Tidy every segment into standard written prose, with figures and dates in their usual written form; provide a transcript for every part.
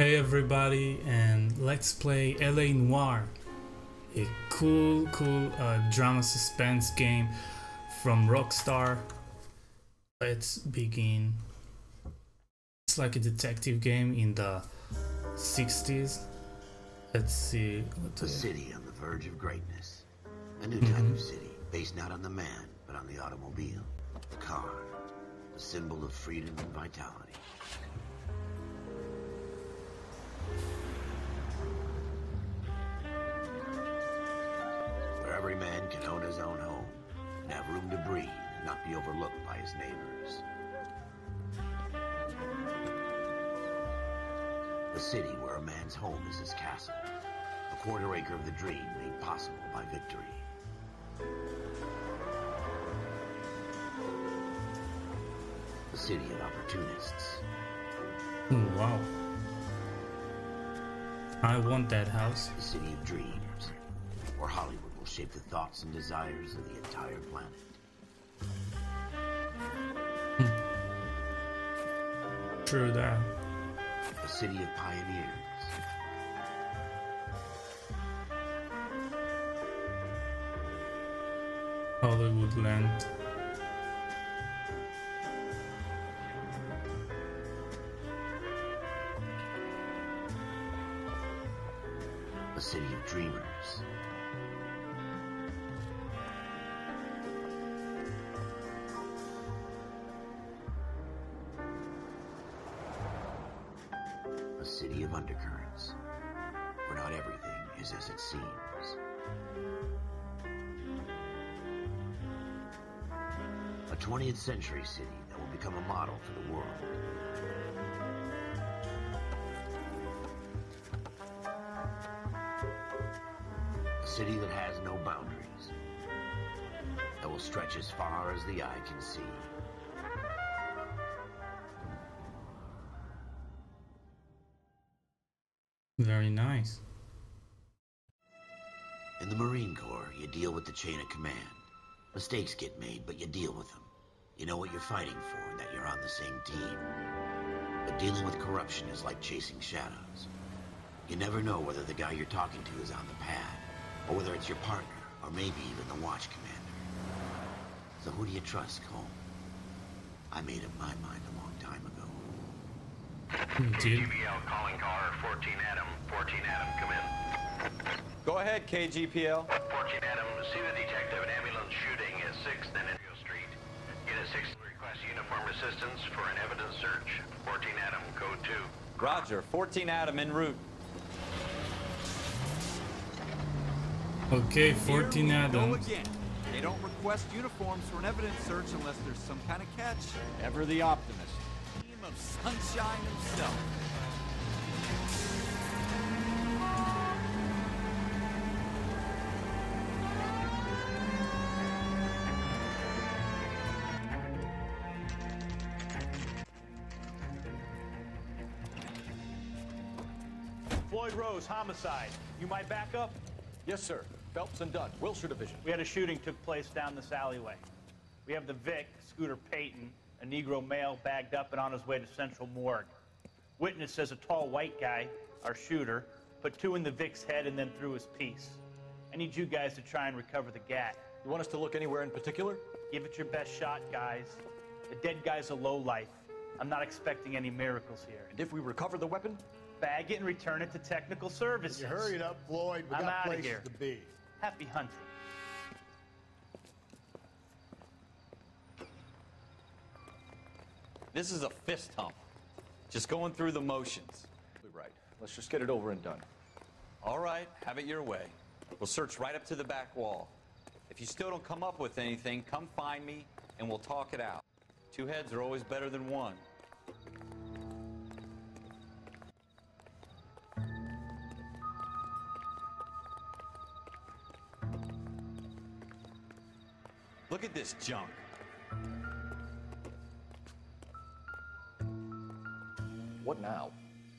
Hey everybody, and let's play L.A Noire, a cool drama suspense game from Rockstar. Let's begin. It's like a detective game in the 60s. Let's see. A city on the verge of greatness. A new type of city, based not on the man, but on the automobile. The car, a symbol of freedom and vitality. Where every man can own his own home, and have room to breathe, and not be overlooked by his neighbors. The city where a man's home is his castle. A quarter acre of the dream made possible by victory. The city of opportunists. Oh, wow. I want that house. The city of dreams, where Hollywood will shape the thoughts and desires of the entire planet. True that. A city of pioneers. Hollywood land. A city of dreamers. A city of undercurrents, where not everything is as it seems. A 20th century city that will become a model for the world. A city that has no boundaries, that will stretch as far as the eye can see. Very nice. In the Marine Corps, you deal with the chain of command. Mistakes get made, but you deal with them. You know what you're fighting for and that you're on the same team. But dealing with corruption is like chasing shadows. You never know whether the guy you're talking to is on the pad, or whether it's your partner, or maybe even the watch commander. So who do you trust, Cole? I made up my mind a long time ago. KGPL calling caller 14 Adam. 14 Adam, come in. Go ahead, KGPL. 14 Adam, see the detective, an ambulance shooting at 6th and Indigo Street. Get a 6th request uniform assistance for an evidence search. 14 Adam, code 2. Roger, 14 Adam en route. Okay, 14 Go Adam. again. They don't request uniforms for an evidence search unless there's some kind of catch. Ever the optimist. Team of sunshine himself. Floyd Rose, homicide. You my backup? Yes, sir. Phelps and Dunn, Wilshire Division. We had a shooting took place down this alleyway. We have the Vic, Scooter Payton, a Negro male bagged up and on his way to Central Morgue. Witness says a tall white guy, our shooter, put 2 in the Vic's head and then threw his piece. I need you guys to try and recover the gat. You want us to look anywhere in particular? Give it your best shot, guys. The dead guy's a lowlife. I'm not expecting any miracles here. And if we recover the weapon? Bag it and return it to technical services. You hurry it up, Floyd. We I'm got outta places here. to be. Happy hunting. This is a fist hump. Just going through the motions. Right. Let's just get it over and done. All right, have it your way. We'll search right up to the back wall. If you still don't come up with anything, come find me and we'll talk it out. 2 heads are always better than 1. Look at this junk. What now?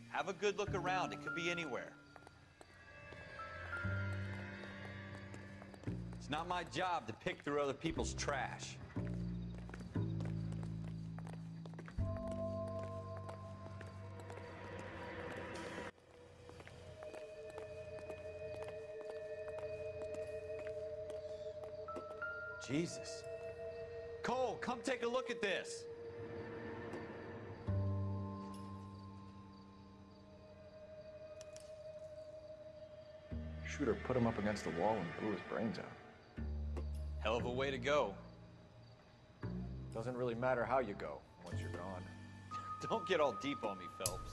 Have a good look around. It could be anywhere. It's not my job to pick through other people's trash. Jesus. Cole, come take a look at this. Shooter put him up against the wall and blew his brains out. Hell of a way to go. Doesn't really matter how you go once you're gone. Don't get all deep on me, Phelps.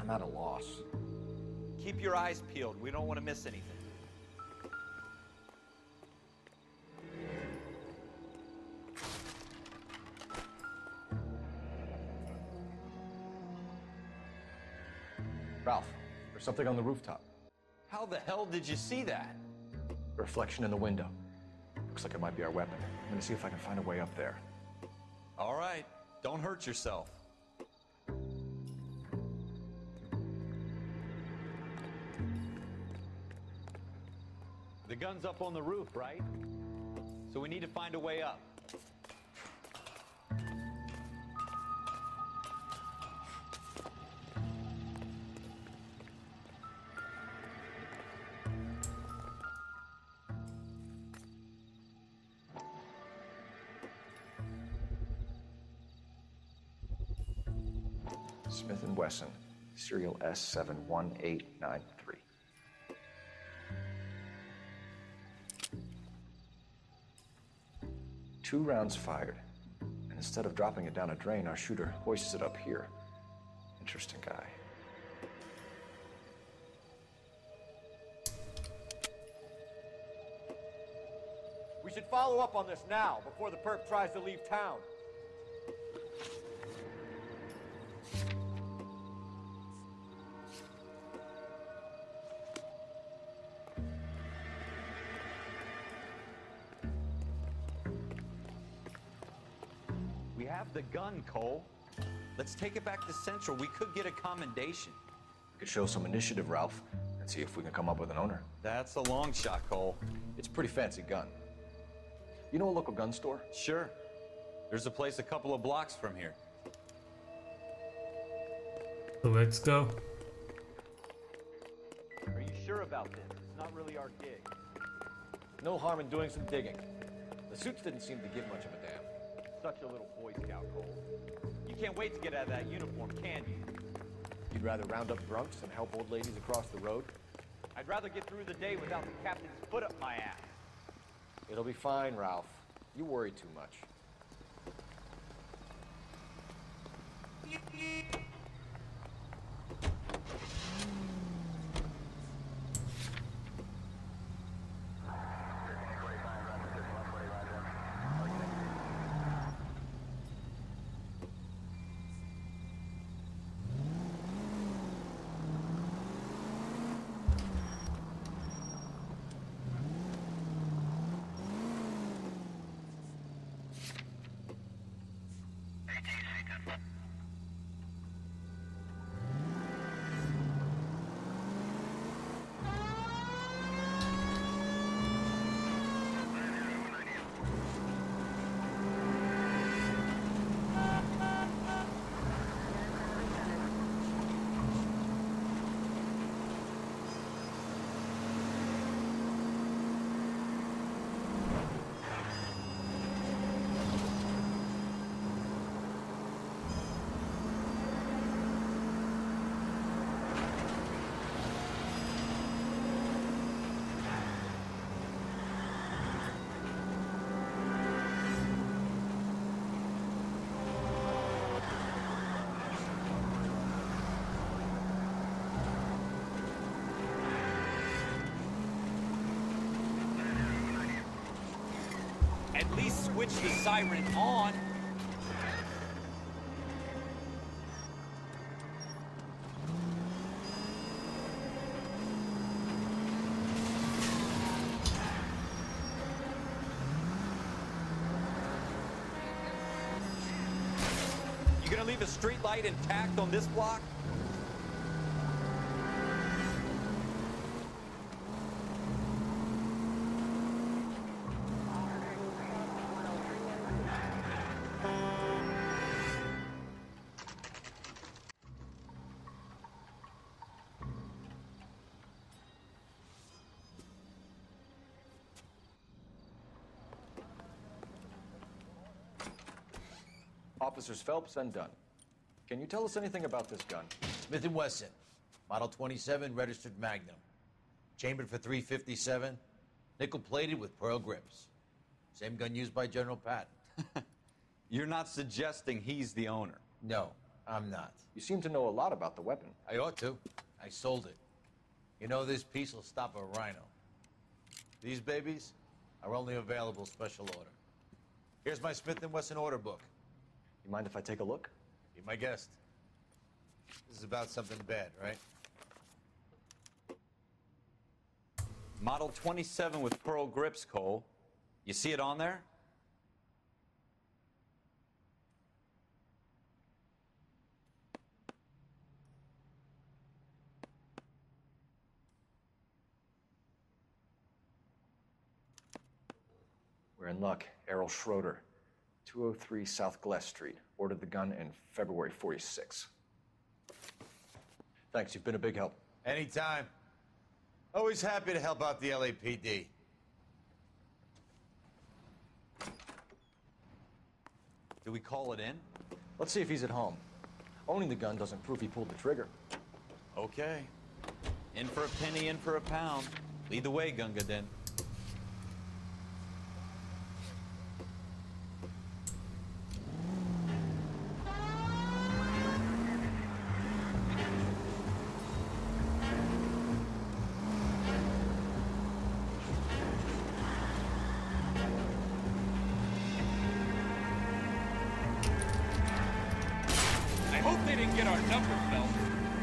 I'm at a loss. Keep your eyes peeled. We don't want to miss anything. Ralph, there's something on the rooftop. How the hell did you see that? A reflection in the window. Looks like it might be our weapon. I'm gonna see if I can find a way up there. All right. Don't hurt yourself. The gun's up on the roof, right? So we need to find a way up. Smith & Wesson, serial S71893. 2 rounds fired. And instead of dropping it down a drain, our shooter hoists it up here. Interesting guy. We should follow up on this now, before the perp tries to leave town. We have the gun, Cole. Let's take it back to Central. We could get a commendation. We could show some initiative, Ralph, and see if we can come up with an owner. That's a long shot, Cole. It's a pretty fancy gun. You know a local gun store? Sure. There's a place a couple of blocks from here. So let's go. Are you sure about this? It's not really our gig. No harm in doing some digging. The suits didn't seem to give much of a damn. Such a little Boy Scout, Cole. You can't wait to get out of that uniform, can you? You'd rather round up drunks and help old ladies across the road? I'd rather get through the day without the captain's foot up my ass. It'll be fine, Ralph. You worry too much. At least switch the siren on. gonna leave a street light intact on this block? Officers Phelps and Dunn. Can you tell us anything about this gun? Smith & Wesson, Model 27, registered Magnum. Chambered for .357, nickel-plated with pearl grips. Same gun used by General Patton. You're not suggesting he's the owner? No, I'm not. You seem to know a lot about the weapon. I ought to. I sold it. You know, this piece will stop a rhino. These babies are only available special order. Here's my Smith & Wesson order book. You mind if I take a look? Be my guest. This is about something bad, right? Model 27 with pearl grips, Cole. You see it on there? We're in luck. Errol Schroeder, 203 South Glass Street. Ordered the gun in February '46. Thanks, you've been a big help. Anytime. Always happy to help out the LAPD. Do we call it in? Let's see if he's at home. Owning the gun doesn't prove he pulled the trigger. Okay. In for a penny, in for a pound. Lead the way, Gunga Din.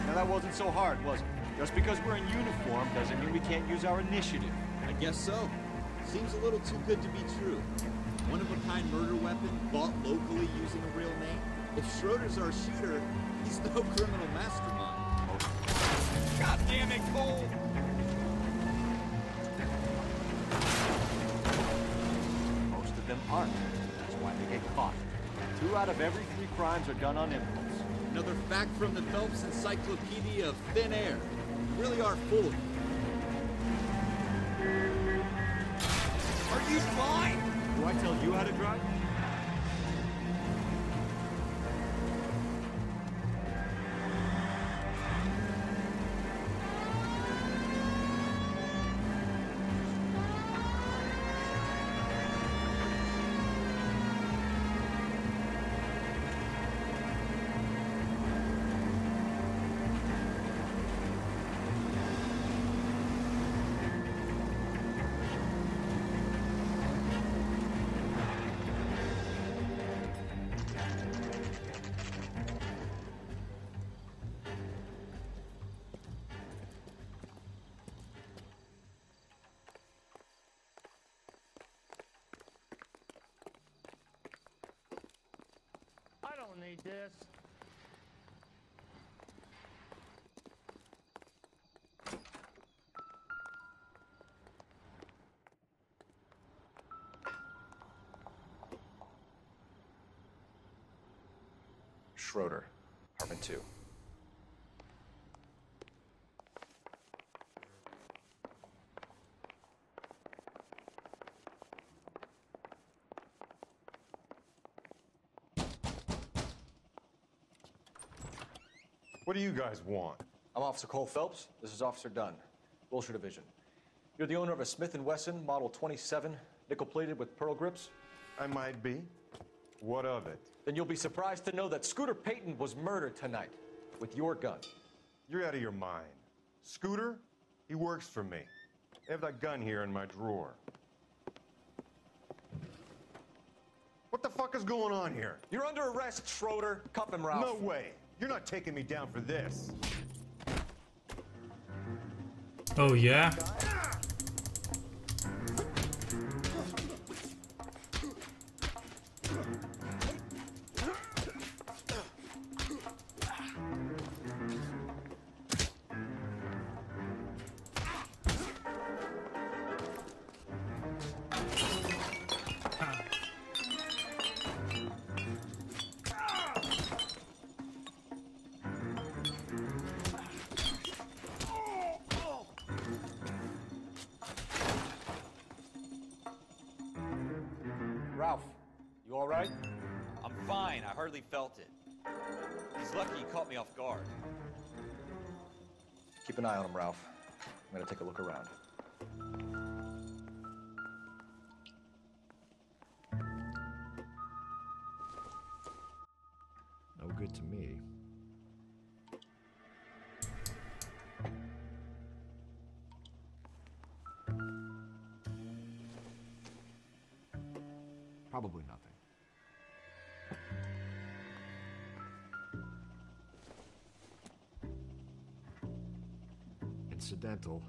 Now that wasn't so hard, was it? Just because we're in uniform doesn't mean we can't use our initiative. I guess so. Seems a little too good to be true. One-of-a-kind murder weapon bought locally using a real name. If Schroeder's our shooter, he's no criminal mastermind. God damn it, Cole! Most of them aren't. That's why they get caught. 2 out of every 3 crimes are done on impulse. Another fact from the Phelps Encyclopedia of Thin Air. You really are full of it. Are you blind? Do I tell you how to drive? I don't need this. Schroeder, apartment 2. What do you guys want? I'm Officer Cole Phelps. This is Officer Dunn, Wilshire Division. You're the owner of a Smith & Wesson Model 27, nickel-plated with pearl grips? I might be. What of it? Then you'll be surprised to know that Scooter Payton was murdered tonight with your gun. You're out of your mind. Scooter? He works for me. I have that gun here in my drawer. What the fuck is going on here? You're under arrest, Schroeder. Cuff him, Ralph. No way. You're not taking me down for this. Oh, yeah? You all right? I'm fine. I hardly felt it. He's lucky he caught me off guard. Keep an eye on him, Ralph. I'm gonna take a look around. No good to me. Probably nothing. Incidental.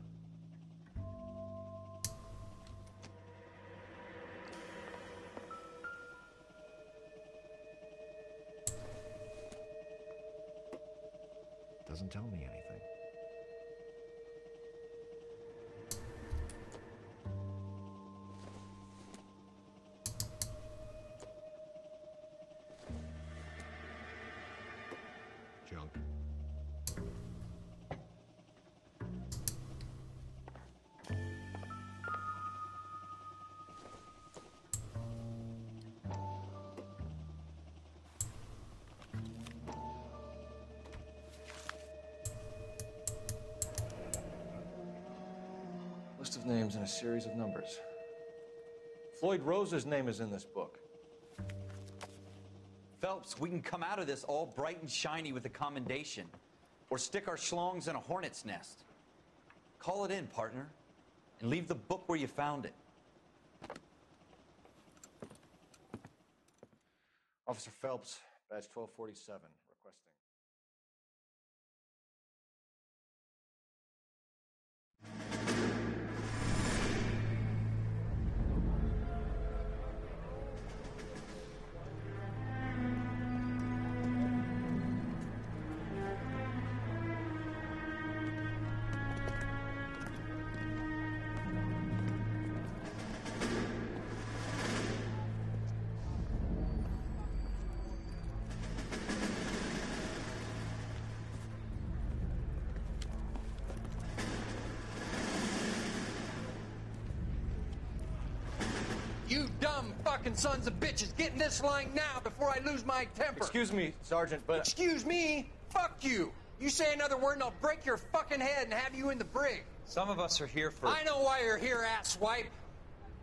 Doesn't tell me anything. Junk. List of names and a series of numbers. Floyd Rose's name is in this book. Phelps, we can come out of this all bright and shiny with a commendation. Or stick our schlongs in a hornet's nest. Call it in, partner. And leave the book where you found it. Officer Phelps, badge 1247, requesting. You dumb fucking sons of bitches, get in this line now before I lose my temper. Excuse me, Sergeant, but... Excuse me? Fuck you. You say another word and I'll break your fucking head and have you in the brig. Some of us are here for... I know why you're here, asswipe.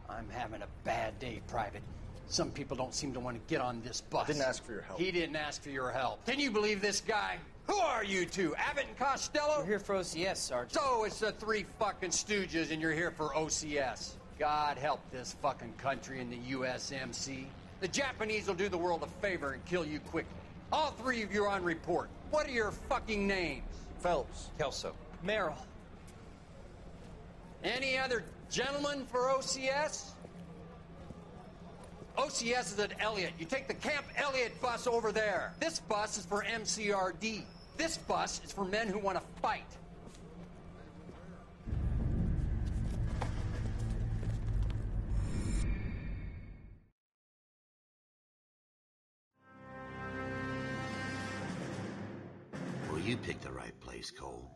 I'm having a bad day, Private. Some people don't seem to want to get on this bus. I didn't ask for your help. He didn't ask for your help. Can you believe this guy? Who are you two? Abbott and Costello? We're here for OCS, Sergeant. So it's the three fucking stooges and you're here for OCS. God help this fucking country and the USMC. The Japanese will do the world a favor and kill you quickly. All three of you are on report. What are your fucking names? Phelps. Kelso. Merrill. Any other gentlemen for OCS? OCS is at Elliott. You take the Camp Elliott bus over there. This bus is for MCRD. This bus is for men who want to fight. Well, you picked the right place, Cole.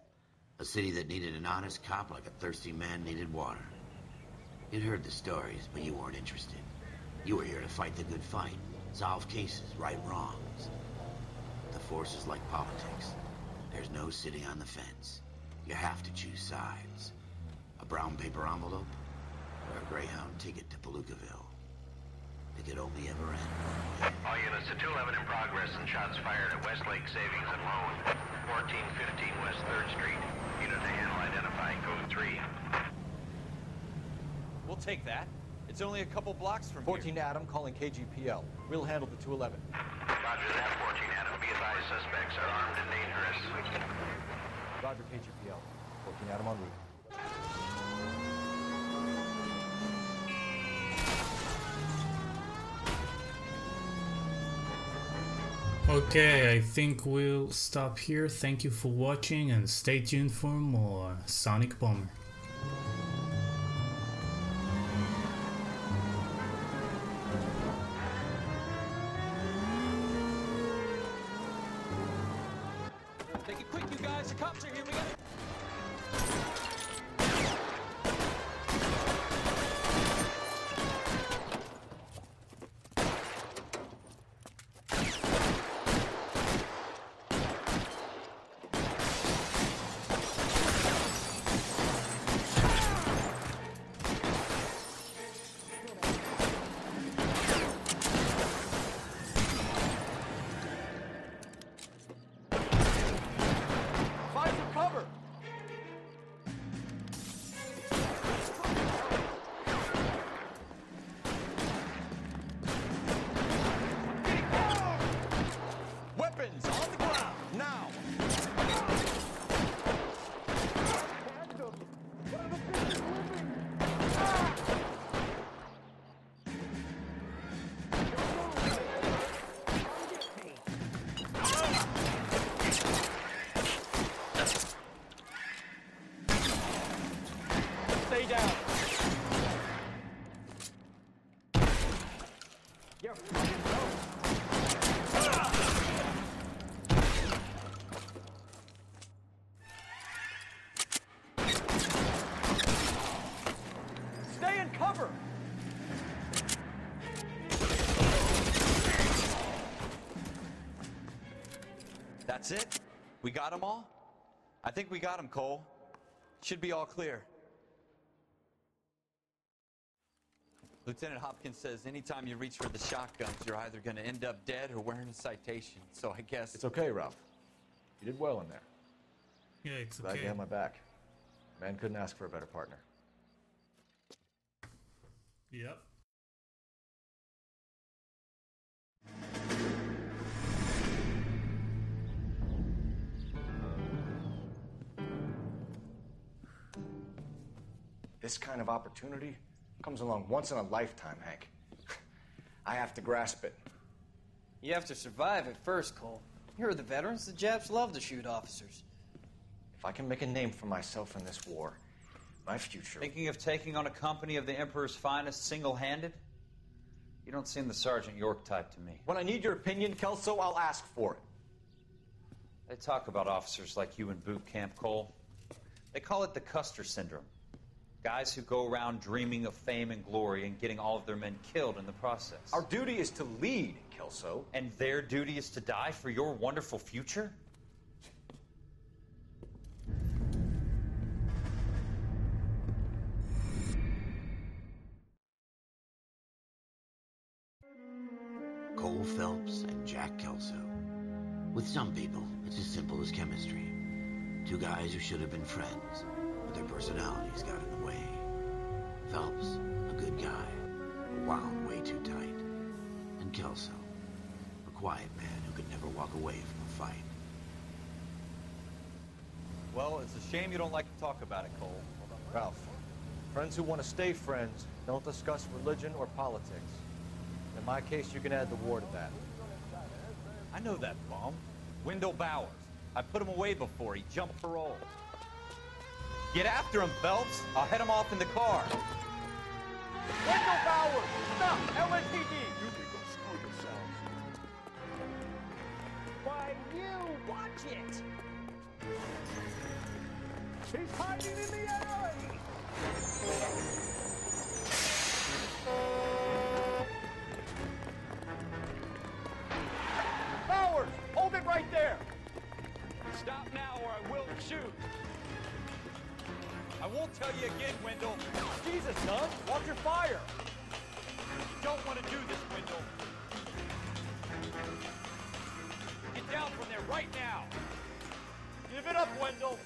A city that needed an honest cop like a thirsty man needed water. You'd heard the stories, but you weren't interested. You were here to fight the good fight, solve cases, right wrongs. The force is like politics. There's no sitting on the fence. You have to choose sides. A brown paper envelope or a Greyhound ticket to Palookaville. It could only ever end. All units to 211 in progress and shots fired at Westlake Savings and Loan, 1415 West 3rd Street. Unit to handle identifying code 3. We'll take that. It's only a couple blocks from 14 here. Adam calling KGPL. We'll handle the 211. Roger that, 14 Adam. Be advised, suspects are armed and dangerous. Roger KGPL. 14 Adam en route. Okay, I think we'll stop here. Thank you for watching and stay tuned for more SonicBomber. Take it quick, you guys. The cops are here. We got it. That's it? We got them all? I think we got them, Cole. Should be all clear. Lieutenant Hopkins says anytime you reach for the shotguns, you're either going to end up dead or wearing a citation. So I guess... It's okay, Ralph. You did well in there. Yeah, it's Glad okay. you had my back. Man couldn't ask for a better partner. Yep. This kind of opportunity comes along once in a lifetime, Hank. I have to grasp it. You have to survive it first, Cole. Here are the veterans. The Japs love to shoot officers. If I can make a name for myself in this war, my future... Thinking of taking on a company of the Emperor's finest single-handed? You don't seem the Sergeant York type to me. When I need your opinion, Kelso, I'll ask for it. They talk about officers like you in boot camp, Cole. They call it the Custer Syndrome. Guys who go around dreaming of fame and glory and getting all of their men killed in the process. Our duty is to lead, Kelso. And their duty is to die for your wonderful future? Cole Phelps and Jack Kelso. With some people, it's as simple as chemistry. Two guys who should have been friends, but their personalities got in the way. Phelps, a good guy, but wound way too tight. And Kelso, a quiet man who could never walk away from a fight. Well, it's a shame you don't like to talk about it, Cole. Ralph, friends who want to stay friends don't discuss religion or politics. In my case, you can add the war to that. I know that bum. Wendell Bowers. I put him away before. He jumped parole. Get after him, Phelps. I'll head him off in the car. Wendell Bowers! Stop! LAPD! You can go screw yourselves. Why, you watch it! He's hiding in the alley! Bowers! Hold it right there! Stop now or I will shoot. I won't tell you again, Wendell. Jesus, son! Watch your fire! You don't want to do this, Wendell. Get down from there right now. Give it up, Wendell!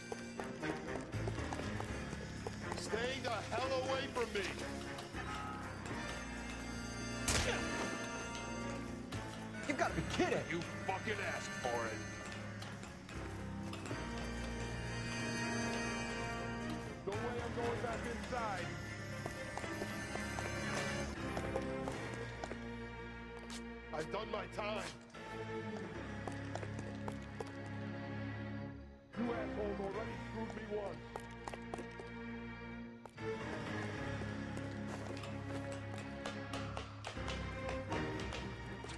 Stay the hell away from me! You've got to be kidding! You fucking asked for it! No way I'm going back inside! I've done my time! You assholes already screwed me once!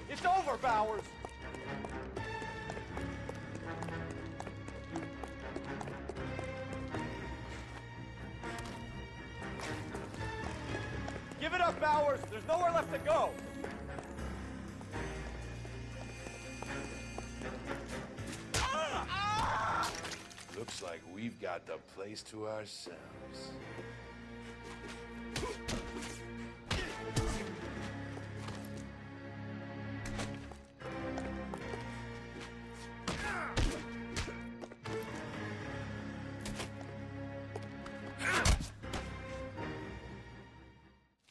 It's over, Bowers! Give it up, Bowers! There's nowhere left to go! Looks like we've got the place to ourselves.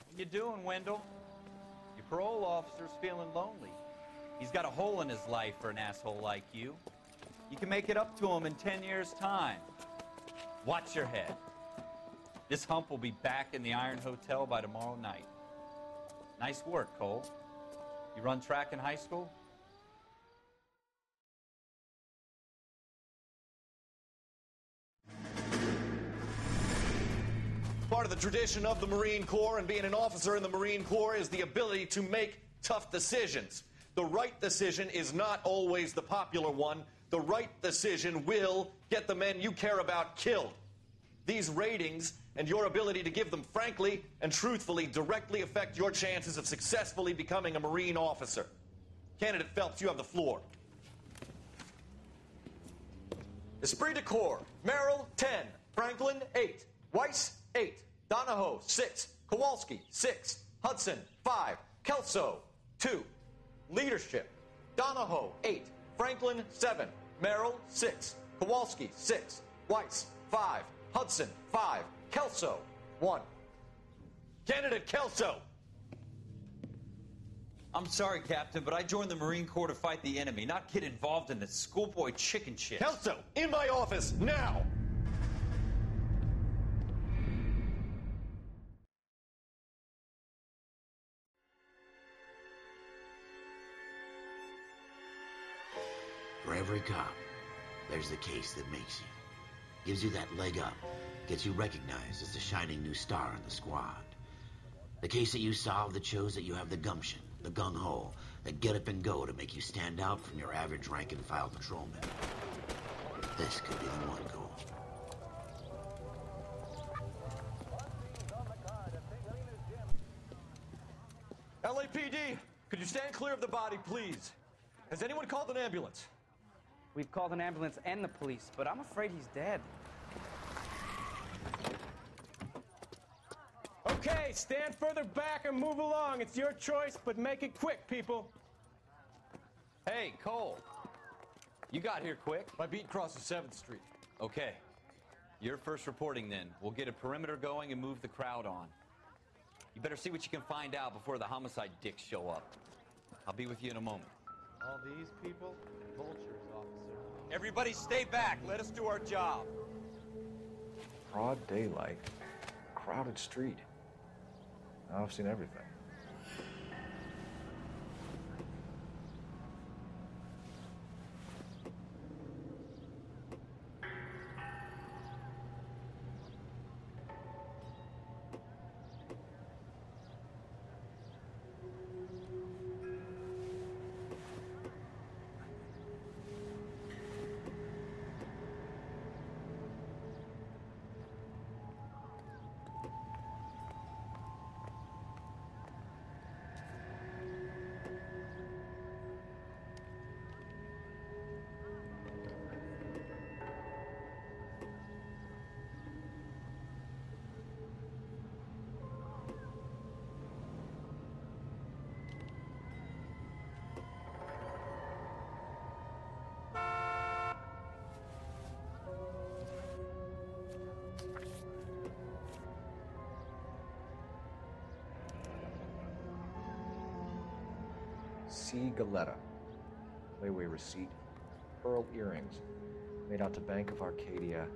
What you doing, Wendell? Your parole officer's feeling lonely. He's got a hole in his life for an asshole like you. You can make it up to him in 10 years' time. Watch your head. This hump will be back in the Iron Hotel by tomorrow night. Nice work, Cole. You run track in high school? Part of the tradition of the Marine Corps and being an officer in the Marine Corps is the ability to make tough decisions. The right decision is not always the popular one. The right decision will get the men you care about killed. These ratings and your ability to give them frankly and truthfully directly affect your chances of successfully becoming a Marine officer. Candidate Phelps, you have the floor. Esprit de Corps, Merrill, 10. Franklin, 8. Weiss, 8. Donahoe, 6. Kowalski, 6. Hudson, 5. Kelso, 2. Leadership, Donahoe, 8. Franklin, 7. Merrill, 6. Kowalski, 6. Weiss, 5. Hudson, 5. Kelso, 1. Candidate Kelso! I'm sorry, Captain, but I joined the Marine Corps to fight the enemy, not get involved in this schoolboy chicken shit. Kelso, in my office, now! For every cop, there's the case that makes you. Gives you that leg up, gets you recognized as the shining new star in the squad. The case that you solve that shows that you have the gumption, the gung-ho, that get up and go to make you stand out from your average rank-and-file patrolman. This could be the one, Cole. LAPD, could you stand clear of the body, please? Has anyone called an ambulance? We've called an ambulance and the police, but I'm afraid he's dead. Okay, stand further back and move along. It's your choice, but make it quick, people. Hey, Cole. You got here quick. My beat crosses 7th Street. Okay. You're first reporting then. We'll get a perimeter going and move the crowd on. You better see what you can find out before the homicide dicks show up. I'll be with you in a moment. All these people? Vultures, officer. Everybody stay back. Let us do our job. Broad daylight, crowded street. Now I've seen everything. C. Galetta. Layaway receipt. Pearl earrings. Made out to Bank of Arcadia,